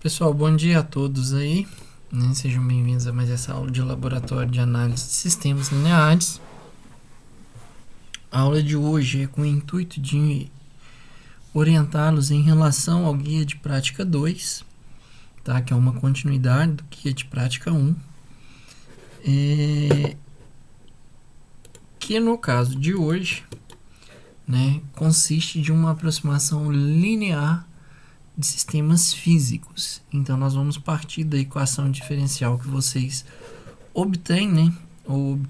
Pessoal, bom dia a todos aí, né? Sejam bem-vindos a mais essa aula de laboratório de análise de sistemas lineares. A aula de hoje é com o intuito de orientá-los em relação ao guia de prática 2, tá? Que é uma continuidade do guia de prática 1. Que no caso de hoje, né, consiste de uma aproximação linear de sistemas físicos. Então, nós vamos partir da equação diferencial que vocês obtêm, né, ou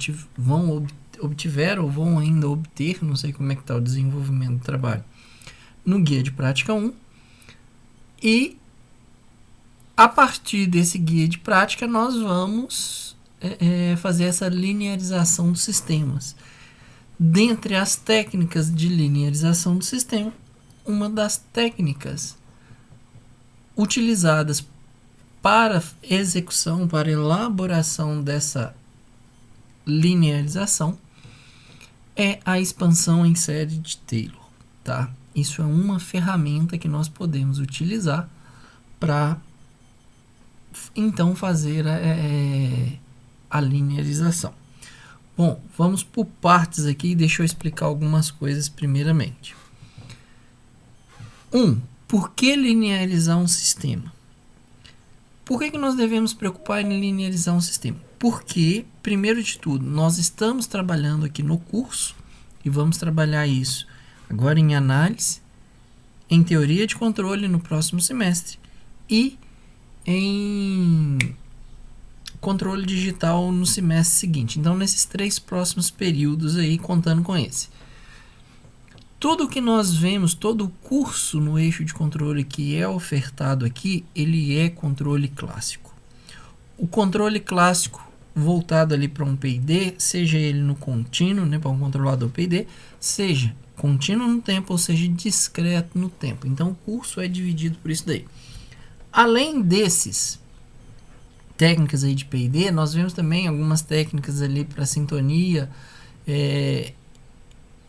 obtiveram ou vão ainda obter, não sei como é que está o desenvolvimento do trabalho, no guia de prática 1. E, a partir desse guia de prática, nós vamos fazer essa linearização dos sistemas. Dentre as técnicas de linearização do sistema, uma das técnicas utilizadas para execução, para elaboração dessa linearização é a expansão em série de Taylor, tá? Isso é uma ferramenta que nós podemos utilizar para então fazer a linearização. Bom, vamos por partes aqui e deixa eu explicar algumas coisas primeiramente. Por que linearizar um sistema? Por que nós devemos preocupar em linearizar um sistema? Porque, primeiro de tudo, nós estamos trabalhando aqui no curso e vamos trabalhar isso agora em análise, em teoria de controle no próximo semestre e em controle digital no semestre seguinte. Então, nesses 3 próximos períodos aí, contando com esse. Tudo que nós vemos, todo o curso no eixo de controle que é ofertado aqui, ele é controle clássico. O controle clássico voltado ali para um PID, seja ele no contínuo, né, para um controlador PID, seja contínuo no tempo, ou seja, discreto no tempo. Então, o curso é dividido por isso daí. Além desses técnicas aí de PID, nós vemos também algumas técnicas ali para sintonia,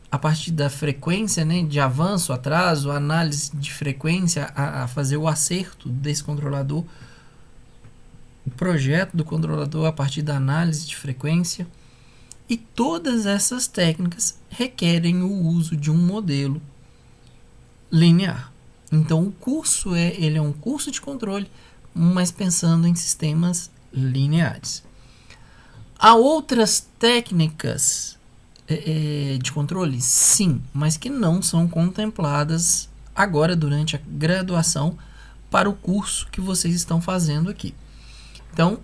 a partir da frequência, né, de avanço, atraso, análise de frequência, a fazer o acerto desse controlador, o projeto do controlador a partir da análise de frequência. E todas essas técnicas requerem o uso de um modelo linear. Então, o curso ele é um curso de controle, mas pensando em sistemas lineares. Há outras técnicas de controle? Sim, mas que não são contempladas agora durante a graduação para o curso que vocês estão fazendo aqui. Então,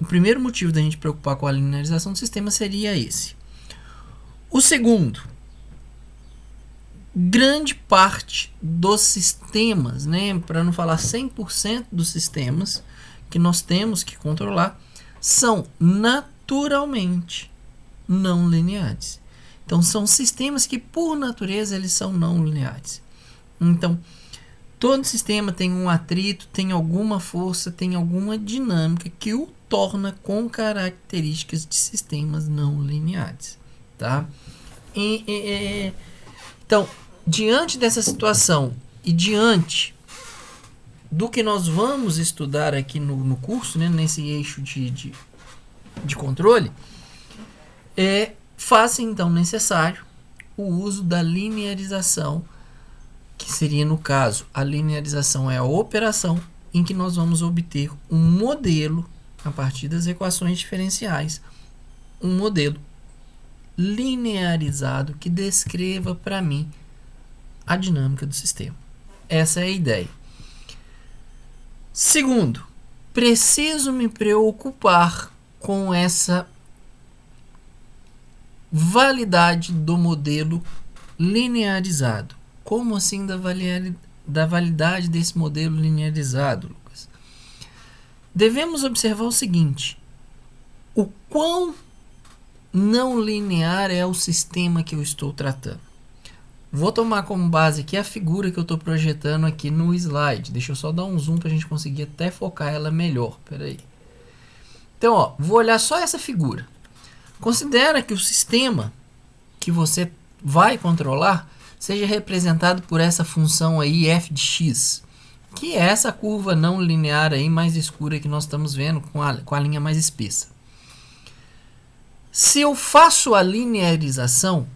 o primeiro motivo da gente preocupar com a linearização do sistema seria esse. O segundo, grande parte dos sistemas, né, para não falar 100% dos sistemas que nós temos que controlar, são naturalmente não lineares. Então, são sistemas que, por natureza, eles são não lineares. Então, todo sistema tem um atrito, tem alguma força, tem alguma dinâmica que o torna com características de sistemas não lineares, tá? Então, diante dessa situação e diante do que nós vamos estudar aqui no curso, né, nesse eixo de controle, faz então necessário o uso da linearização, que seria, no caso, a linearização é a operação em que nós vamos obter um modelo a partir das equações diferenciais, um modelo linearizado que descreva para mim a dinâmica do sistema. Essa é a ideia. Segundo, preciso me preocupar com essa validade do modelo linearizado. Como assim da validade desse modelo linearizado, Lucas? Devemos observar o seguinte: o quão não linear é o sistema que eu estou tratando. Vou tomar como base aqui a figura que eu estou projetando aqui no slide. Deixa eu só dar um zoom para a gente conseguir até focar ela melhor. Espera aí. Então, vou olhar só essa figura. Considera que o sistema que você vai controlar seja representado por essa função aí f de x. que é essa curva não linear aí mais escura que nós estamos vendo com a linha mais espessa. Se eu faço a linearização,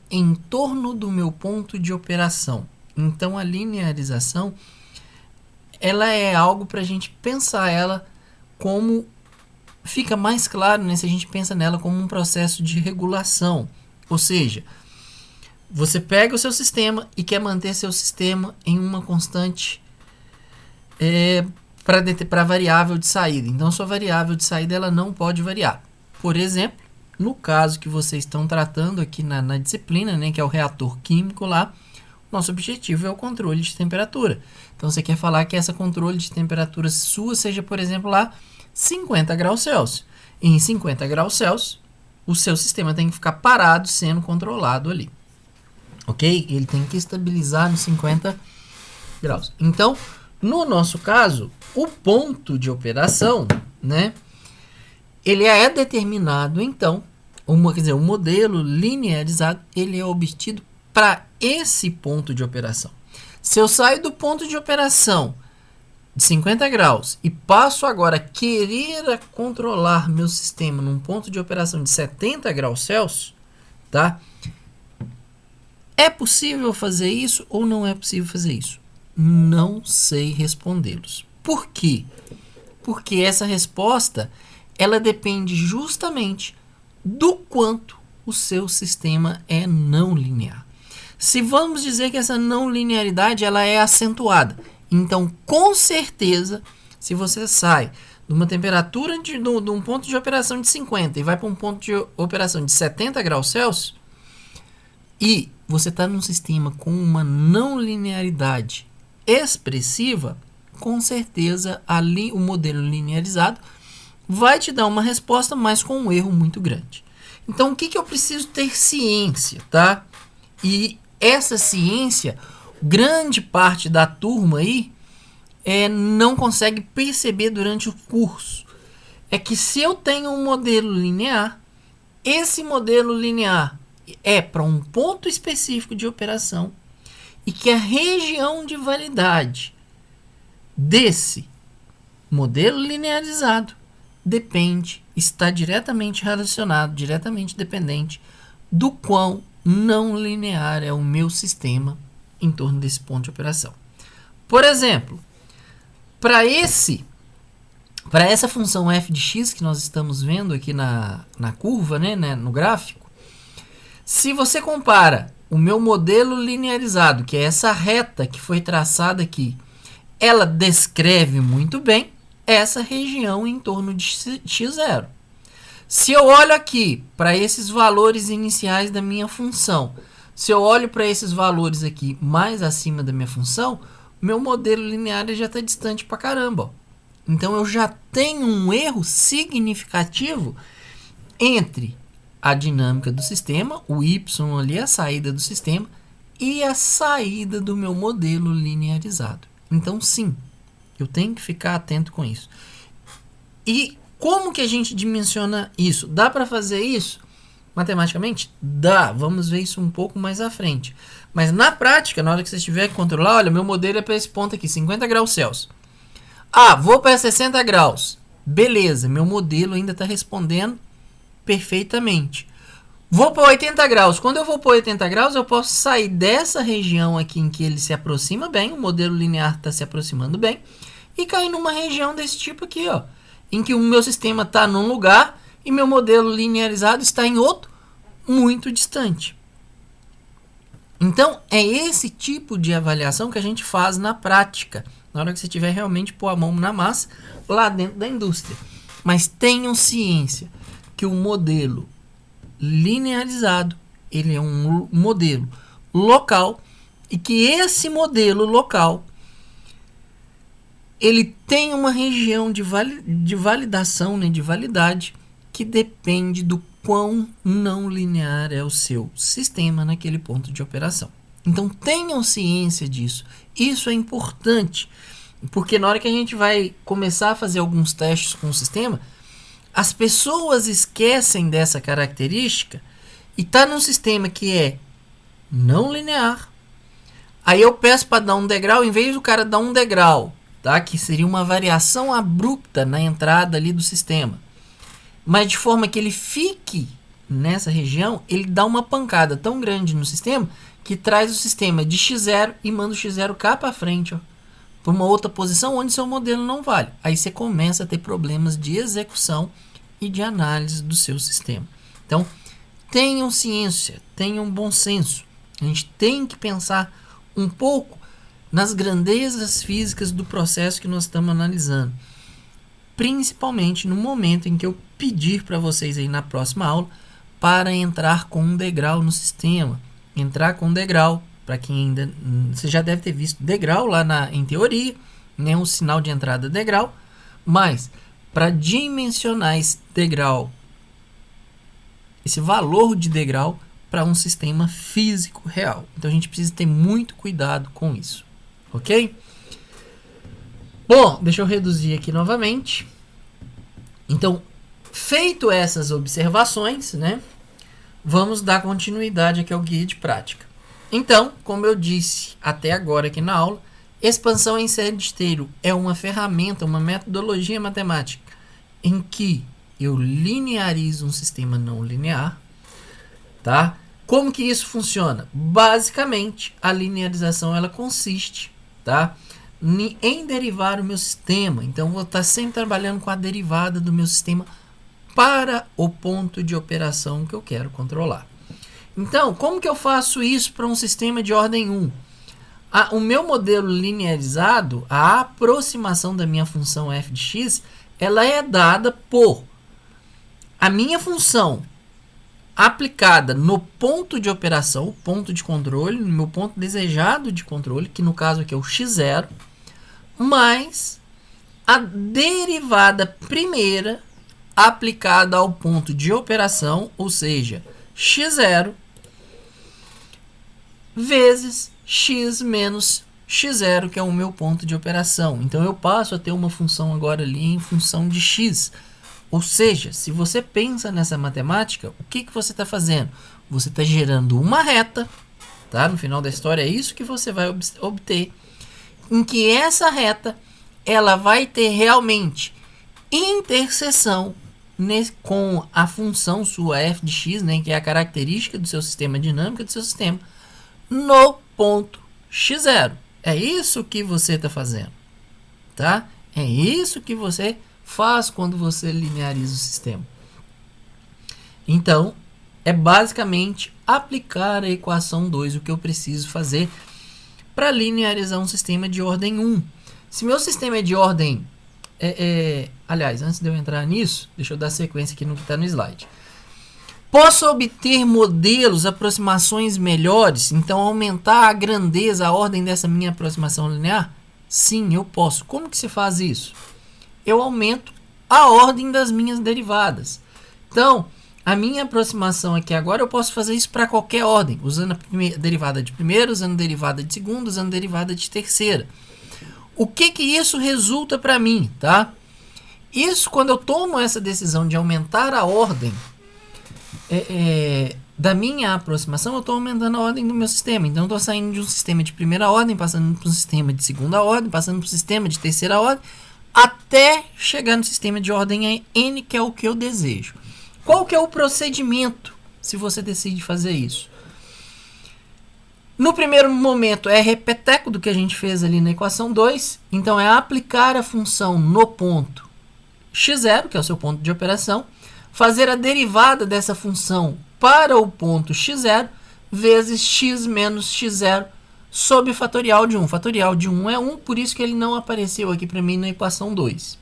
em torno do meu ponto de operação. Então, a linearização, ela é algo para a gente pensar ela como... Fica mais claro, né, se a gente pensa nela como um processo de regulação. Ou seja, você pega o seu sistema e quer manter seu sistema em uma constante para a variável de saída. Então, sua variável de saída ela não pode variar. Por exemplo, no caso que vocês estão tratando aqui na disciplina, né, que é o reator químico lá, nosso objetivo é o controle de temperatura. Então, você quer falar que essa controle de temperatura sua seja, por exemplo, lá 50 graus Celsius. E em 50 graus Celsius, o seu sistema tem que ficar parado sendo controlado ali. Ok? Ele tem que estabilizar nos 50 graus. Então, no nosso caso, o ponto de operação, né, ele é determinado, então, o modelo linearizado, ele é obtido para esse ponto de operação. Se eu saio do ponto de operação de 50 graus e passo agora a querer controlar meu sistema num ponto de operação de 70 graus Celsius, tá? É possível fazer isso ou não é possível fazer isso? Não sei respondê-los. Por quê? Porque essa resposta, ela depende justamente do quanto o seu sistema é não linear. Se vamos dizer que essa não linearidade ela é acentuada, então com certeza, se você sai de uma temperatura de um ponto de operação de 50 e vai para um ponto de operação de 70 graus Celsius, e você está num sistema com uma não linearidade expressiva, com certeza ali o modelo linearizado vai te dar uma resposta, mas com um erro muito grande. Então, o que eu preciso ter ciência, tá? E essa ciência, grande parte da turma aí não consegue perceber durante o curso. É que se eu tenho um modelo linear, esse modelo linear é para um ponto específico de operação e que a região de validade desse modelo linearizado está diretamente relacionado, diretamente dependente do quão não linear é o meu sistema em torno desse ponto de operação. Por exemplo, para essa função f de x que nós estamos vendo aqui na curva, né, no gráfico, se você compara o meu modelo linearizado, que é essa reta que foi traçada aqui, ela descreve muito bem essa região em torno de x0. Se eu olho aqui para esses valores iniciais da minha função, se eu olho para esses valores aqui mais acima da minha função, meu modelo linear já está distante pra caramba. Ó. Então eu já tenho um erro significativo entre a dinâmica do sistema, o y ali, a saída do sistema, e a saída do meu modelo linearizado. Então sim, eu tenho que ficar atento com isso. E como que a gente dimensiona isso? Dá para fazer isso matematicamente? Dá. Vamos ver isso um pouco mais à frente. Mas na prática, na hora que você tiver que controlar, olha, meu modelo é para esse ponto aqui, 50 graus Celsius. Ah, vou para 60 graus. Beleza, meu modelo ainda está respondendo perfeitamente. Vou para 80 graus. Quando eu vou para 80 graus, eu posso sair dessa região aqui em que ele se aproxima bem, o modelo linear está se aproximando bem, e cair numa região desse tipo aqui, ó, em que o meu sistema está num lugar e meu modelo linearizado está em outro, muito distante. Então, é esse tipo de avaliação que a gente faz na prática, na hora que você tiver realmente pôr a mão na massa lá dentro da indústria. Mas tenham ciência que o modelo linearizado, ele é um modelo local e que esse modelo local ele tem uma região de validação, né, de validade, que depende do quão não linear é o seu sistema naquele ponto de operação. Então tenham ciência disso. Isso é importante, porque na hora que a gente vai começar a fazer alguns testes com o sistema, as pessoas esquecem dessa característica e está num sistema que é não linear. Aí eu peço para dar um degrau, em vez do cara dar um degrau, tá? Que seria uma variação abrupta na entrada ali do sistema. Mas de forma que ele fique nessa região, ele dá uma pancada tão grande no sistema que traz o sistema de x0 e manda o x0 cá para frente, ó, para uma outra posição onde seu modelo não vale. Aí você começa a ter problemas de execução e de análise do seu sistema. Então, tenham ciência, tenham bom senso. A gente tem que pensar um pouco nas grandezas físicas do processo que nós estamos analisando. Principalmente no momento em que eu pedir para vocês aí na próxima aula para entrar com um degrau no sistema. Entrar com um degrau, para quem ainda... Você já deve ter visto degrau lá em teoria, né? Um sinal de entrada degrau. Mas, para dimensionar esse degrau, esse valor de degrau para um sistema físico real. Então, a gente precisa ter muito cuidado com isso. Ok? Bom, deixa eu reduzir aqui novamente. Então, feito essas observações, né, vamos dar continuidade aqui ao guia de prática. Então, como eu disse até agora aqui na aula, expansão em série de esteiro é uma ferramenta, uma metodologia matemática em que eu linearizo um sistema não linear, tá? Como que isso funciona? Basicamente, a linearização ela consiste, tá, em derivar o meu sistema. Então, vou estar sempre trabalhando com a derivada do meu sistema para o ponto de operação que eu quero controlar. Então, como que eu faço isso para um sistema de ordem 1? O meu modelo linearizado, a aproximação da minha função f de x, ela é dada por a minha função aplicada no ponto de operação, o ponto de controle, no meu ponto desejado de controle, que no caso aqui é o x0, mais a derivada primeira aplicada ao ponto de operação, ou seja, x0 vezes x menos x0, que é o meu ponto de operação. Então, eu passo a ter uma função agora ali em função de x. Ou seja, se você pensa nessa matemática, o que você está fazendo? Você está gerando uma reta, tá? No final da história é isso que você vai obter, em que essa reta ela vai ter realmente interseção com a função sua f de x, né, que é a característica do seu sistema, dinâmica do seu sistema, no ponto x0. É isso que você está fazendo, tá? É isso que você faz quando você lineariza o sistema. Então, é basicamente aplicar a equação 2, o que eu preciso fazer para linearizar um sistema de ordem 1. Se meu sistema é de ordem... aliás, antes de eu entrar nisso, deixa eu dar sequência aqui no que está no slide. Posso obter modelos, aproximações melhores, então aumentar a grandeza, a ordem dessa minha aproximação linear? Sim, eu posso. Como que se faz isso? Eu aumento a ordem das minhas derivadas. Então, a minha aproximação aqui agora, eu posso fazer isso para qualquer ordem, usando a derivada de primeira, usando a derivada de segunda, usando a derivada de terceira. O que isso resulta para mim, tá? Isso, quando eu tomo essa decisão de aumentar a ordem da minha aproximação, eu estou aumentando a ordem do meu sistema. Então, eu estou saindo de um sistema de primeira ordem, passando para um sistema de segunda ordem, passando para um sistema de terceira ordem, até chegar no sistema de ordem n, que é o que eu desejo. Qual que é o procedimento se você decide fazer isso? No primeiro momento é repeteco do que a gente fez ali na equação 2. Então, é aplicar a função no ponto x0, que é o seu ponto de operação, fazer a derivada dessa função para o ponto x0, vezes x menos x0 sobre fatorial de 1. Fatorial de 1 é 1, por isso que ele não apareceu aqui para mim na equação 2.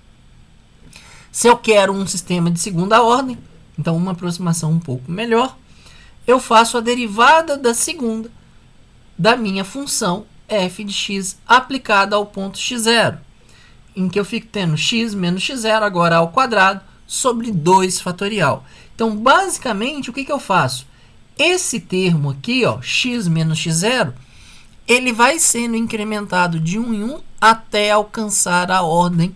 Se eu quero um sistema de segunda ordem, então uma aproximação um pouco melhor, eu faço a derivada da segunda da minha função f de x aplicada ao ponto x0, em que eu fico tendo x menos x0 agora ao quadrado sobre 2 fatorial. Então, basicamente, o que eu faço? Esse termo aqui, ó, x menos x0, ele vai sendo incrementado de 1 em 1 até alcançar a ordem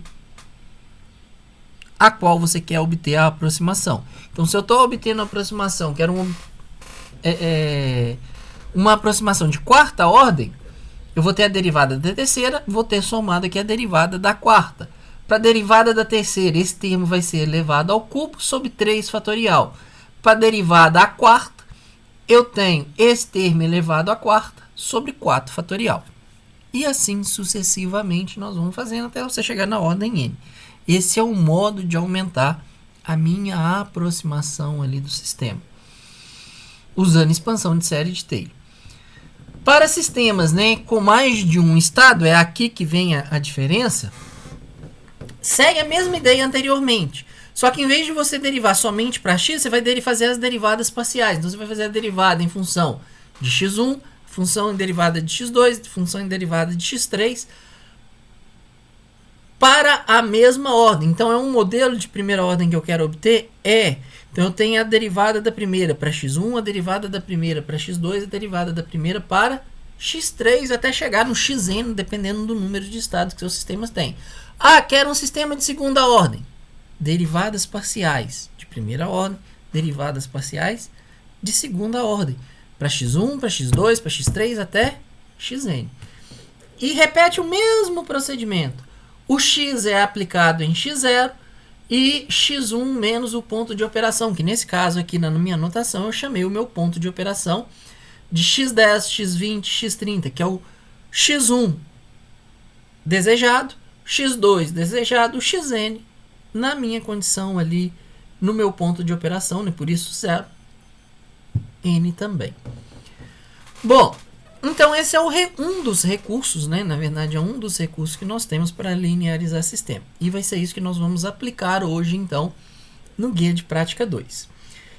a qual você quer obter a aproximação. Então, se eu estou obtendo a aproximação, quero uma aproximação de quarta ordem, Eu vou ter a derivada da terceira, vou ter somado aqui a derivada da quarta. Para a derivada da terceira, esse termo vai ser elevado ao cubo sobre 3 fatorial. Para a derivada à quarta, eu tenho esse termo elevado à quarta sobre 4 fatorial. E assim sucessivamente nós vamos fazendo até você chegar na ordem n. Esse é o modo de aumentar a minha aproximação ali do sistema, usando expansão de série de Taylor. Para sistemas, né, com mais de um estado, é aqui que vem a diferença, segue a mesma ideia anteriormente. Só que em vez de você derivar somente para x, você vai fazer as derivadas parciais. Então você vai fazer a derivada em função de x1, função em derivada de x2, função em derivada de x3, para a mesma ordem. Então é um modelo de primeira ordem que eu quero obter? Então eu tenho a derivada da primeira para x1, a derivada da primeira para x2, a derivada da primeira para x3, até chegar no xn, dependendo do número de estados que seus sistemas têm. Quero um sistema de segunda ordem. Derivadas parciais de primeira ordem, derivadas parciais de segunda ordem. Para x1, para x2, para x3, até xn. E repete o mesmo procedimento. O x é aplicado em x0 e x1 menos o ponto de operação, que nesse caso aqui na minha anotação eu chamei o meu ponto de operação de x10, x20, x30, que é o x1 desejado, x2 desejado, xn na minha condição ali no meu ponto de operação, né? Por isso 0, n também. Bom, então esse é um dos recursos, né? Na verdade é um dos recursos que nós temos para linearizar sistema. E vai ser isso que nós vamos aplicar hoje, então, no Guia de Prática 2.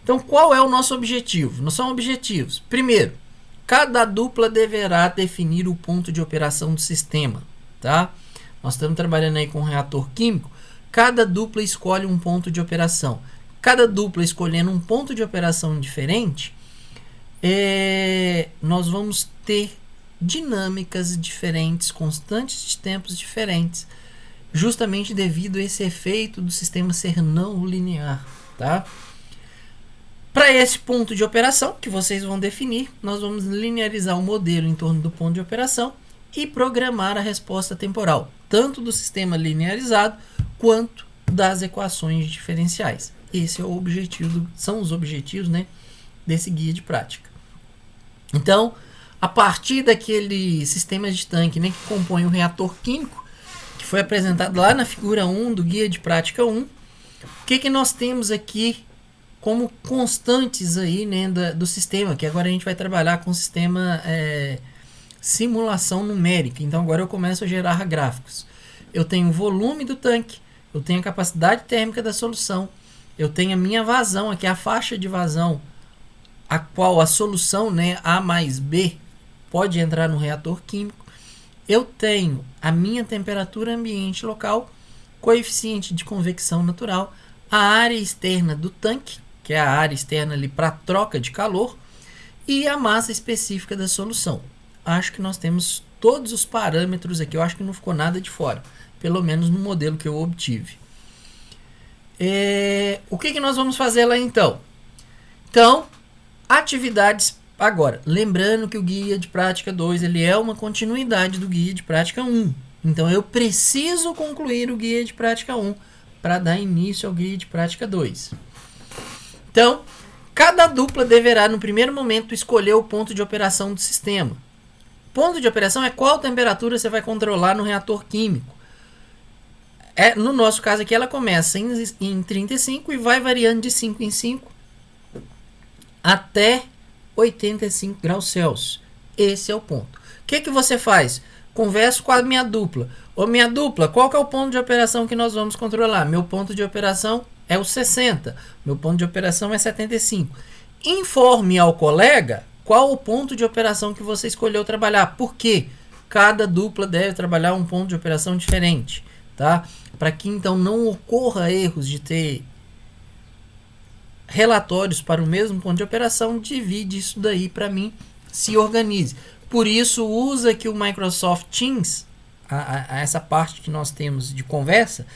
Então, qual é o nosso objetivo? Nós somos objetivos. Primeiro, cada dupla deverá definir o ponto de operação do sistema, tá? Nós estamos trabalhando aí com um reator químico. Cada dupla escolhe um ponto de operação. Cada dupla escolhendo um ponto de operação diferente, nós vamos ter dinâmicas diferentes, constantes de tempos diferentes, justamente devido a esse efeito do sistema ser não linear, tá? Para esse ponto de operação que vocês vão definir, nós vamos linearizar o modelo em torno do ponto de operação e programar a resposta temporal, tanto do sistema linearizado quanto das equações diferenciais. Esse é o objetivo, são os objetivos, né, desse guia de prática. Então, a partir daquele sistema de tanque, né, que compõe o reator químico, que foi apresentado lá na figura 1 do guia de prática 1, o que nós temos aqui como constantes aí, né, do sistema, que agora a gente vai trabalhar com o sistema simulação numérica. Então agora eu começo a gerar gráficos. Eu tenho o volume do tanque, eu tenho a capacidade térmica da solução, eu tenho a minha vazão, aqui a faixa de vazão, a qual a solução, né, A mais B, pode entrar no reator químico. Eu tenho a minha temperatura ambiente local, coeficiente de convecção natural, a área externa do tanque, que é a área externa ali para troca de calor, e a massa específica da solução. Acho que nós temos todos os parâmetros aqui, eu acho que não ficou nada de fora, pelo menos no modelo que eu obtive. O que nós vamos fazer lá então? Então, atividades agora. Lembrando que o guia de prática 2 ele é uma continuidade do guia de prática 1. Então, eu preciso concluir o guia de prática 1 para dar início ao guia de prática 2. Então, cada dupla deverá, no primeiro momento, escolher o ponto de operação do sistema. Ponto de operação é qual temperatura você vai controlar no reator químico. No nosso caso aqui, ela começa em 35 e vai variando de 5 em 5 até 85 graus Celsius. Esse é o ponto. O que você faz? Converso com a minha dupla. Ô, minha dupla, qual que é o ponto de operação que nós vamos controlar? Meu ponto de operação é o 60. Meu ponto de operação é 75. Informe ao colega qual o ponto de operação que você escolheu trabalhar. Por quê? Cada dupla deve trabalhar um ponto de operação diferente, tá? Para que então não ocorra erros de ter relatórios para o mesmo ponto de operação, divide isso daí para mim, se organize. Por isso, usa aqui o Microsoft Teams, essa parte que nós temos de conversa,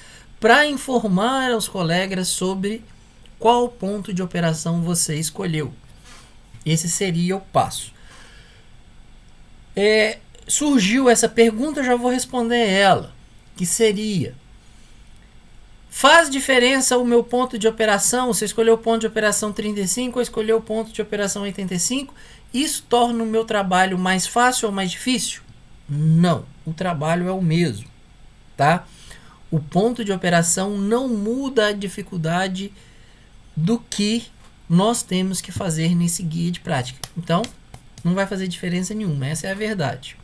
para informar aos colegas sobre qual ponto de operação você escolheu. Esse seria o passo. surgiu essa pergunta, eu já vou responder ela, que seria: faz diferença o meu ponto de operação? Você escolheu o ponto de operação 35 ou escolheu o ponto de operação 85? Isso torna o meu trabalho mais fácil ou mais difícil? Não, o trabalho é o mesmo, tá? O ponto de operação não muda a dificuldade do que nós temos que fazer nesse guia de prática. Então, não vai fazer diferença nenhuma, essa é a verdade.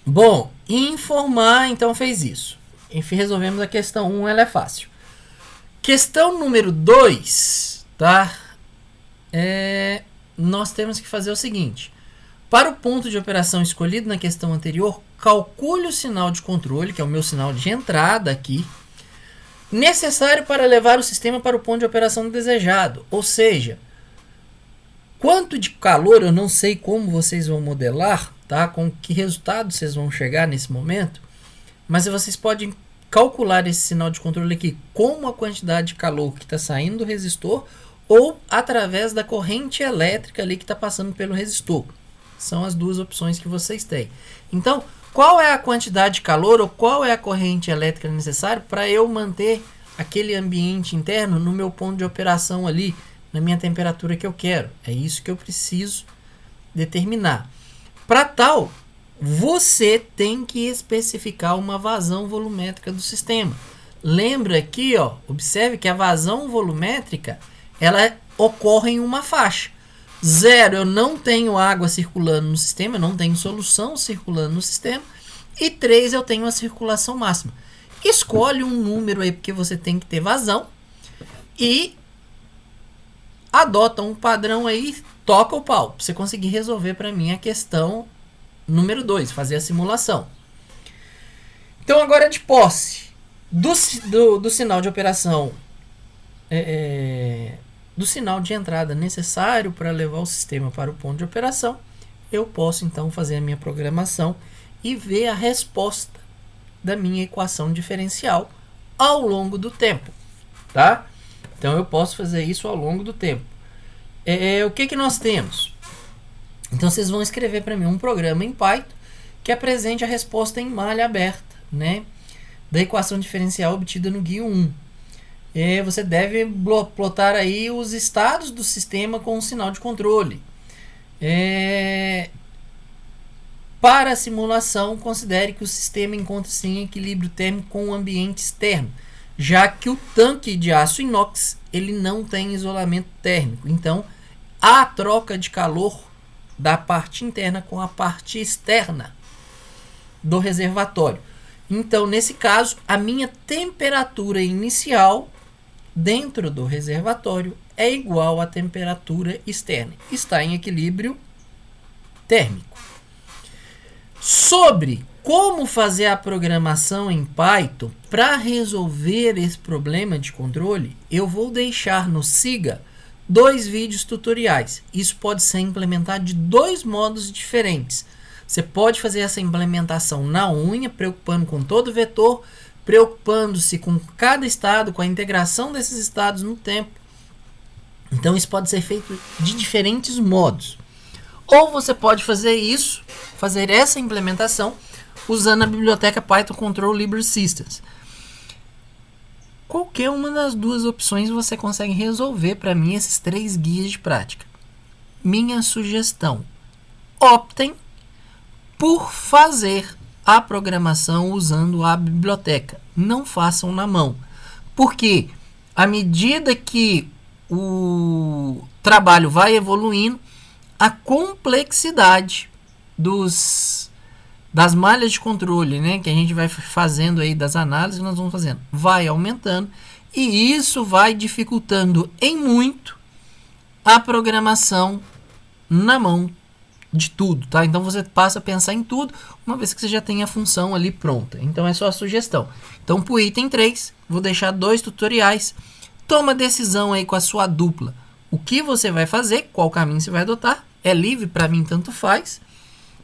Bom, informar, então fez isso. Enfim, resolvemos a questão 1, ela é fácil. Questão número 2, tá? Nós temos que fazer o seguinte. Para o ponto de operação escolhido na questão anterior, calcule o sinal de controle, que é o meu sinal de entrada aqui, necessário para levar o sistema para o ponto de operação desejado. Ou seja, quanto de calor, eu não sei como vocês vão modelar, tá? Com que resultado vocês vão chegar nesse momento, mas vocês podem calcular esse sinal de controle aqui como a quantidade de calor que está saindo do resistor ou através da corrente elétrica ali que está passando pelo resistor. São as duas opções que vocês têm. Então, qual é a quantidade de calor ou qual é a corrente elétrica necessária para eu manter aquele ambiente interno no meu ponto de operação ali, na minha temperatura que eu quero? É isso que eu preciso determinar. Para tal, você tem que especificar uma vazão volumétrica do sistema. Lembra aqui, ó, observe que a vazão volumétrica ela ocorre em uma faixa. 0, eu não tenho água circulando no sistema, eu não tenho solução circulando no sistema. E 3, eu tenho a circulação máxima. Escolhe um número aí, porque você tem que ter vazão. E adota um padrão aí, toca o pau. Pra você conseguir resolver para mim a questão número 2, fazer a simulação. Então, agora de posse do sinal de operação, do sinal de entrada necessário para levar o sistema para o ponto de operação, eu posso então fazer a minha programação e ver a resposta da minha equação diferencial ao longo do tempo, tá? Então eu posso fazer isso ao longo do tempo. O que nós temos? Então vocês vão escrever para mim um programa em Python que apresente a resposta em malha aberta, né, da equação diferencial obtida no guia 1. Você deve plotar aí os estados do sistema com o sinal de controle. Para a simulação, considere que o sistema encontra-se em equilíbrio térmico com o ambiente externo, já que o tanque de aço inox ele não tem isolamento térmico. Então, há troca de calor da parte interna com a parte externa do reservatório. Então, nesse caso, a minha temperatura inicial dentro do reservatório é igual à temperatura externa. Está em equilíbrio térmico. Sobre como fazer a programação em Python para resolver esse problema de controle, eu vou deixar no Siga 2 vídeos tutoriais. Isso pode ser implementado de 2 modos diferentes. Você pode fazer essa implementação na unha, preocupando com todo o vetor, preocupando-se com cada estado, com a integração desses estados no tempo. Então isso pode ser feito de diferentes modos. Ou você pode fazer isso, fazer essa implementação usando a biblioteca Python Control Library Systems. Qualquer uma das duas opções você consegue resolver para mim esses 3 guias de prática. Minha sugestão: optem por fazer a programação usando a biblioteca. Não façam na mão. Porque à medida que o trabalho vai evoluindo, a complexidade das malhas de controle, né, que a gente vai fazendo aí, das análises que nós vamos fazendo, vai aumentando, e isso vai dificultando em muito a programação na mão de tudo, tá? Então você passa a pensar em tudo uma vez que você já tem a função ali pronta. Então é só a sugestão. Então pro item 3, vou deixar 2 tutoriais. Toma decisão aí com a sua dupla. O que você vai fazer, qual caminho você vai adotar. É livre, para mim tanto faz.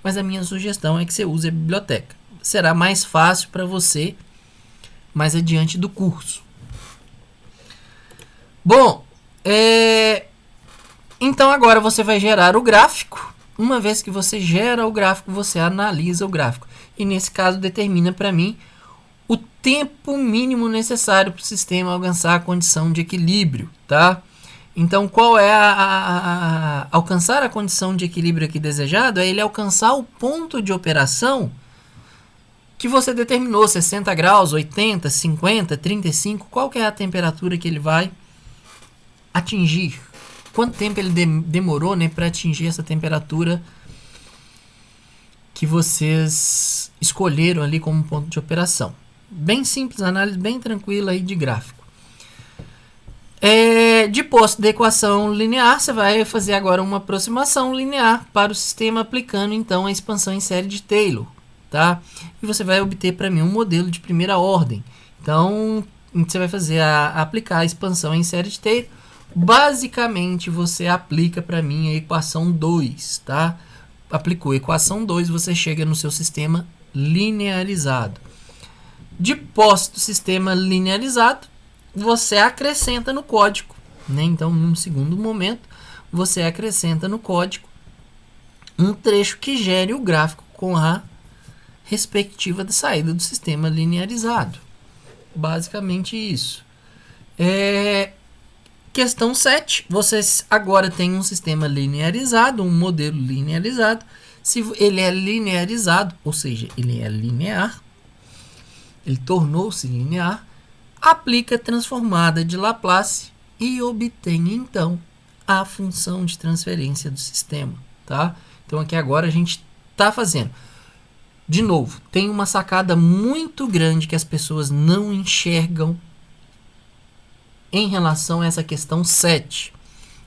Mas a minha sugestão é que você use a biblioteca. Será mais fácil para você mais adiante do curso. Bom, então agora você vai gerar o gráfico uma vez que você gera o gráfico, você analisa o gráfico. E nesse caso determina para mim o tempo mínimo necessário para o sistema alcançar a condição de equilíbrio, tá? Então, qual é alcançar a condição de equilíbrio aqui desejado? É ele alcançar o ponto de operação que você determinou, 60 graus, 80, 50, 35, qual que é a temperatura que ele vai atingir? Quanto tempo ele demorou, né, para atingir essa temperatura que vocês escolheram ali como ponto de operação? Bem simples, análise bem tranquila aí de gráfico. De posto da equação linear, você vai fazer agora uma aproximação linear para o sistema, aplicando então a expansão em série de Taylor, tá? E você vai obter para mim um modelo de primeira ordem. Então, você vai fazer aplicar a expansão em série de Taylor. Basicamente, você aplica para mim a equação 2, tá? Aplicou a equação 2, você chega no seu sistema linearizado. De posse do sistema linearizado, você acrescenta no código, né? Então, num segundo momento, você acrescenta no código um trecho que gere o gráfico com a respectiva da saída do sistema linearizado. Basicamente isso. Questão 7. Vocês agora têm um sistema linearizado, um modelo linearizado. Se ele é linearizado, ou seja, ele é linear, ele tornou-se linear, aplica a transformada de Laplace e obtém, então, a função de transferência do sistema, tá? Então, aqui agora a gente está fazendo. De novo, tem uma sacada muito grande que as pessoas não enxergam em relação a essa questão 7.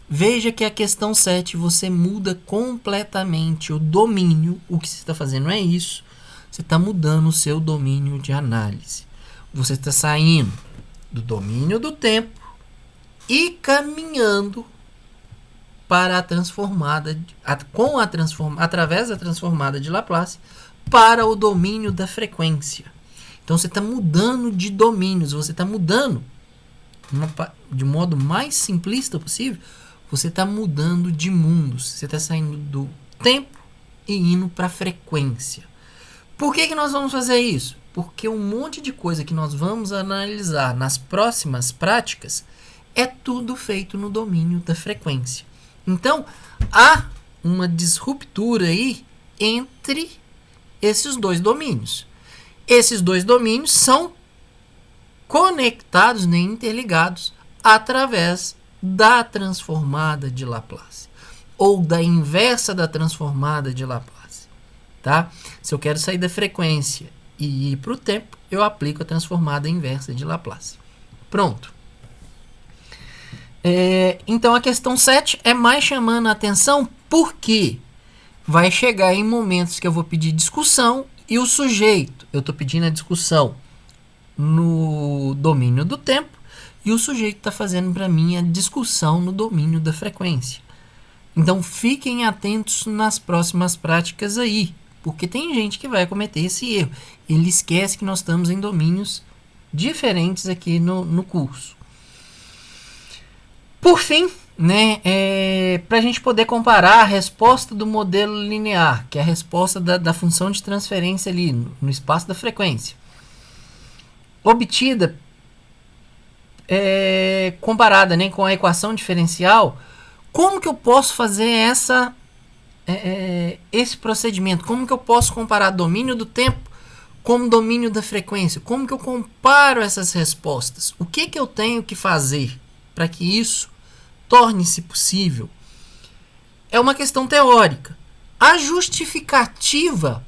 Veja que a questão 7 você muda completamente o domínio. O que você está fazendo é isso. Você está mudando o seu domínio de análise. Você está saindo do domínio do tempo e caminhando para a transformada, através da transformada de Laplace, para o domínio da frequência. Então você está mudando de domínios, você está mudando de modo mais simplista possível, você está mudando de mundos. Você está saindo do tempo e indo para a frequência. Por que nós vamos fazer isso? Porque um monte de coisa que nós vamos analisar nas próximas práticas é tudo feito no domínio da frequência. Então, há uma disruptura aí entre esses dois domínios. Esses dois domínios são conectados, nem interligados, através da transformada de Laplace, ou da inversa da transformada de Laplace, tá? Se eu quero sair da frequência e ir para o tempo, eu aplico a transformada inversa de Laplace. Pronto. Então a questão 7 é mais chamando a atenção porque vai chegar em momentos que eu vou pedir discussão e o sujeito, eu estou pedindo a discussão no domínio do tempo e o sujeito está fazendo para mim a discussão no domínio da frequência. Então fiquem atentos nas próximas práticas aí, porque tem gente que vai cometer esse erro. Ele esquece que nós estamos em domínios diferentes aqui no curso. Por fim, né, para a gente poder comparar a resposta do modelo linear, que é a resposta da função de transferência ali no espaço da frequência, obtida comparada, né, com a equação diferencial, como que eu posso fazer esse procedimento? Como que eu posso comparar domínio do tempo com domínio da frequência? Como que eu comparo essas respostas? O que eu tenho que fazer para que isso torne-se possível? É uma questão teórica. A justificativa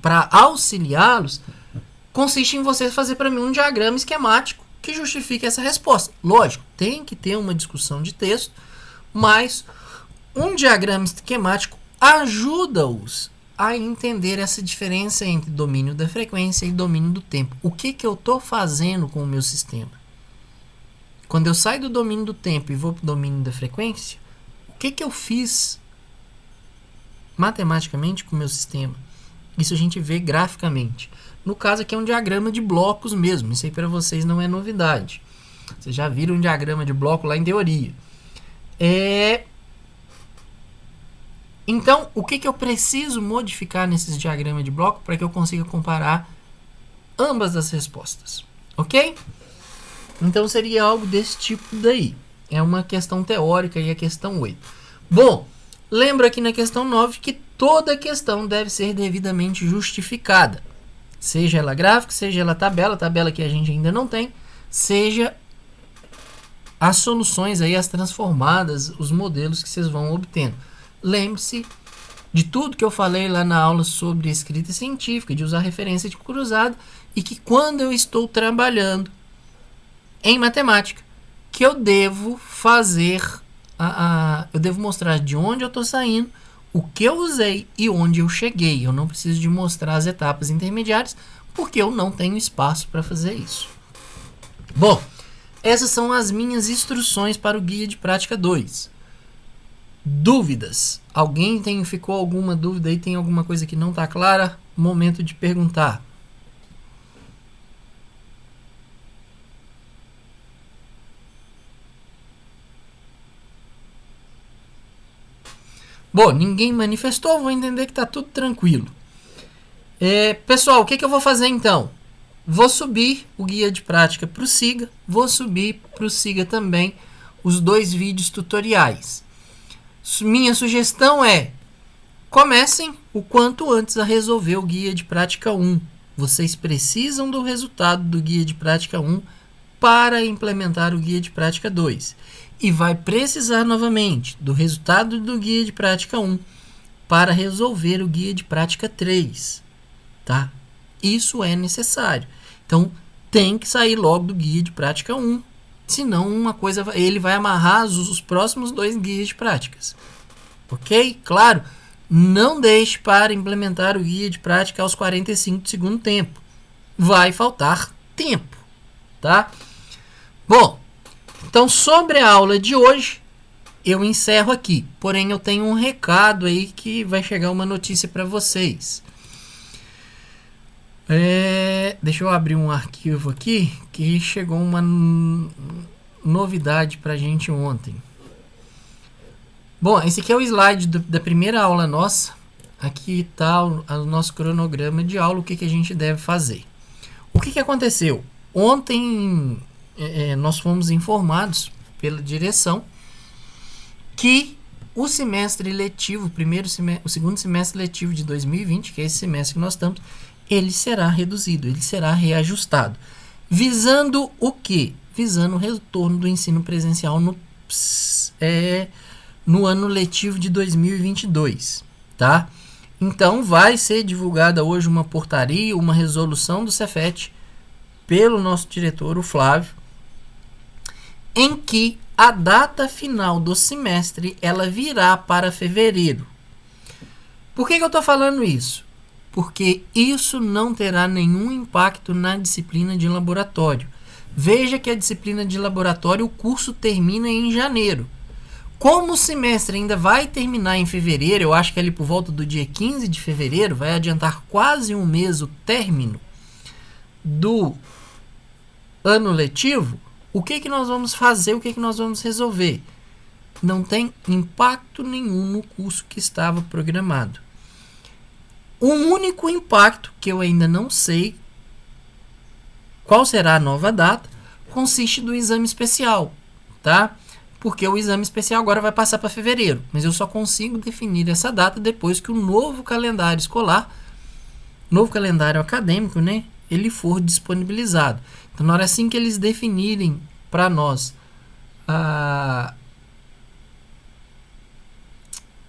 para auxiliá-los consiste em você fazer para mim um diagrama esquemático que justifique essa resposta. Lógico, tem que ter uma discussão de texto, mas um diagrama esquemático ajuda-os a entender essa diferença entre domínio da frequência e domínio do tempo. O que eu estou fazendo com o meu sistema? Quando eu saio do domínio do tempo e vou para o domínio da frequência, o que eu fiz matematicamente com o meu sistema? Isso a gente vê graficamente. No caso aqui é um diagrama de blocos mesmo. Isso aí para vocês não é novidade. Vocês já viram um diagrama de bloco lá em teoria. Então, o que eu preciso modificar nesses diagramas de bloco para que eu consiga comparar ambas as respostas? Ok? Então, seria algo desse tipo daí. É uma questão teórica e a questão 8. Bom, lembra aqui na questão 9 que toda questão deve ser devidamente justificada. Seja ela gráfica, seja ela tabela que a gente ainda não tem, seja as soluções aí, as transformadas, os modelos que vocês vão obtendo. Lembre-se de tudo que eu falei lá na aula sobre escrita científica, de usar referência de cruzado, e que quando eu estou trabalhando em matemática, que eu devo fazer, eu devo mostrar de onde eu estou saindo, o que eu usei e onde eu cheguei. Eu não preciso de mostrar as etapas intermediárias, porque eu não tenho espaço para fazer isso. Bom, essas são as minhas instruções para o Guia de Prática 2. Dúvidas? Alguém ficou alguma dúvida aí? Tem alguma coisa que não está clara? Momento de perguntar. Bom, ninguém manifestou, vou entender que está tudo tranquilo. Pessoal, o que eu vou fazer então? Vou subir o guia de prática para o SIGA, vou subir para o SIGA também os 2 vídeos tutoriais. Minha sugestão é, comecem o quanto antes a resolver o guia de prática 1. Vocês precisam do resultado do guia de prática 1 para implementar o guia de prática 2. E vai precisar novamente do resultado do guia de prática 1 para resolver o guia de prática 3. Tá? Isso é necessário. Então, tem que sair logo do guia de prática 1. Senão, ele vai amarrar os próximos 2 guias de práticas. Ok? Claro, não deixe para implementar o guia de prática aos 45 do segundo tempo. Vai faltar tempo. Tá? Bom, então, sobre a aula de hoje, eu encerro aqui. Porém, eu tenho um recado aí que vai chegar uma notícia para vocês. Deixa eu abrir um arquivo aqui que chegou uma novidade para a gente ontem. Bom, esse aqui é o slide da primeira aula nossa. Aqui está o nosso cronograma de aula, o que a gente deve fazer. O que aconteceu? Ontem nós fomos informados pela direção que o semestre letivo, o segundo semestre letivo de 2020, que é esse semestre que nós estamos, ele será reduzido, ele será reajustado. Visando o quê? Visando o retorno do ensino presencial no ano letivo de 2022, tá? Então, vai ser divulgada hoje uma portaria, uma resolução do Cefet, pelo nosso diretor, o Flávio, em que a data final do semestre ela virá para fevereiro. Por que eu estou falando isso? Porque isso não terá nenhum impacto na disciplina de laboratório. Veja que a disciplina de laboratório, o curso termina em janeiro. Como o semestre ainda vai terminar em fevereiro, eu acho que ali por volta do dia 15 de fevereiro, vai adiantar quase um mês o término do ano letivo, o que nós vamos fazer, o que nós vamos resolver? Não tem impacto nenhum no curso que estava programado. O único impacto, que eu ainda não sei qual será a nova data, consiste do exame especial, tá? Porque o exame especial agora vai passar para fevereiro, mas eu só consigo definir essa data depois que o novo calendário escolar, novo calendário acadêmico, né, ele for disponibilizado. Então, na hora assim que eles definirem para nós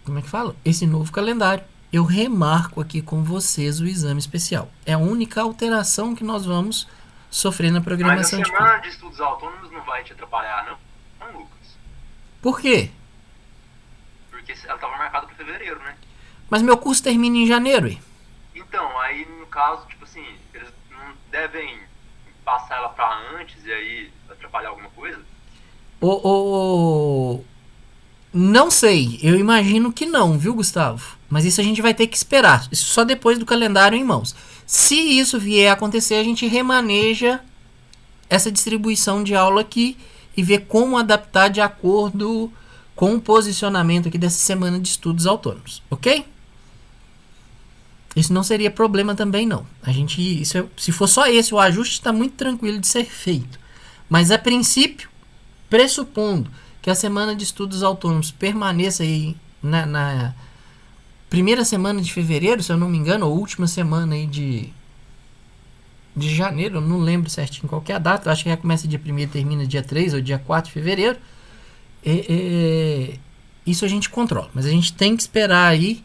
como é que fala? Esse novo calendário, eu remarco aqui com vocês o exame especial. É a única alteração que nós vamos sofrer na programação. Mas a semana de estudos autônomos não vai te atrapalhar, não, Lucas? Por quê? Porque ela estava marcada para fevereiro, né? Mas meu curso termina em janeiro, hein? Então, aí no caso, tipo assim, eles não devem passar ela para antes e aí atrapalhar alguma coisa? Não sei, eu imagino que não, viu, Gustavo? Mas isso a gente vai ter que esperar, isso só depois do calendário em mãos. Se isso vier a acontecer, a gente remaneja essa distribuição de aula aqui e ver como adaptar de acordo com o posicionamento aqui dessa semana de estudos autônomos, ok? Isso não seria problema também, não. Se for só esse, o ajuste está muito tranquilo de ser feito. Mas, a princípio, pressupondo que a semana de estudos autônomos permaneça aí na primeira semana de fevereiro, se eu não me engano, ou última semana aí de janeiro, eu não lembro certinho qual que é a data, eu acho que já começa dia 1º e termina dia 3 ou dia 4 de fevereiro. Isso a gente controla, mas a gente tem que esperar aí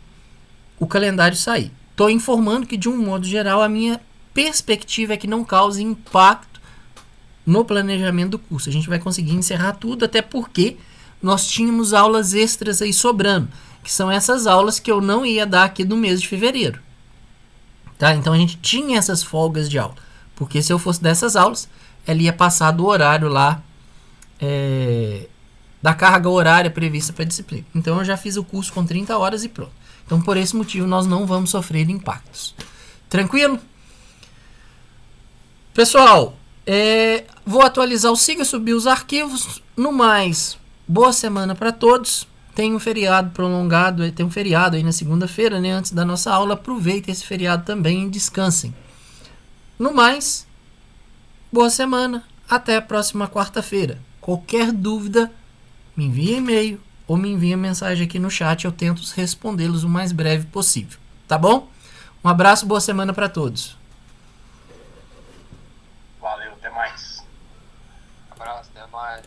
o calendário sair. Estou informando que, de um modo geral, a minha perspectiva é que não cause impacto no planejamento do curso. A gente vai conseguir encerrar tudo, até porque nós tínhamos aulas extras aí sobrando, que são essas aulas que eu não ia dar aqui no mês de fevereiro. Tá? Então a gente tinha essas folgas de aula, porque se eu fosse dessas aulas, ela ia passar do horário lá, da carga horária prevista para a disciplina. Então eu já fiz o curso com 30 horas e pronto. Então, por esse motivo, nós não vamos sofrer impactos. Tranquilo? Pessoal, vou atualizar o Siga, subir os arquivos. No mais, boa semana para todos. Tem um feriado prolongado, tem um feriado aí na segunda-feira, né, antes da nossa aula. Aproveitem esse feriado também e descansem. No mais, boa semana. Até a próxima quarta-feira. Qualquer dúvida, me envie e-mail ou me envia mensagem aqui no chat, eu tento respondê-los o mais breve possível, tá bom? Um abraço, boa semana para todos. Valeu, até mais. Abraço, até mais.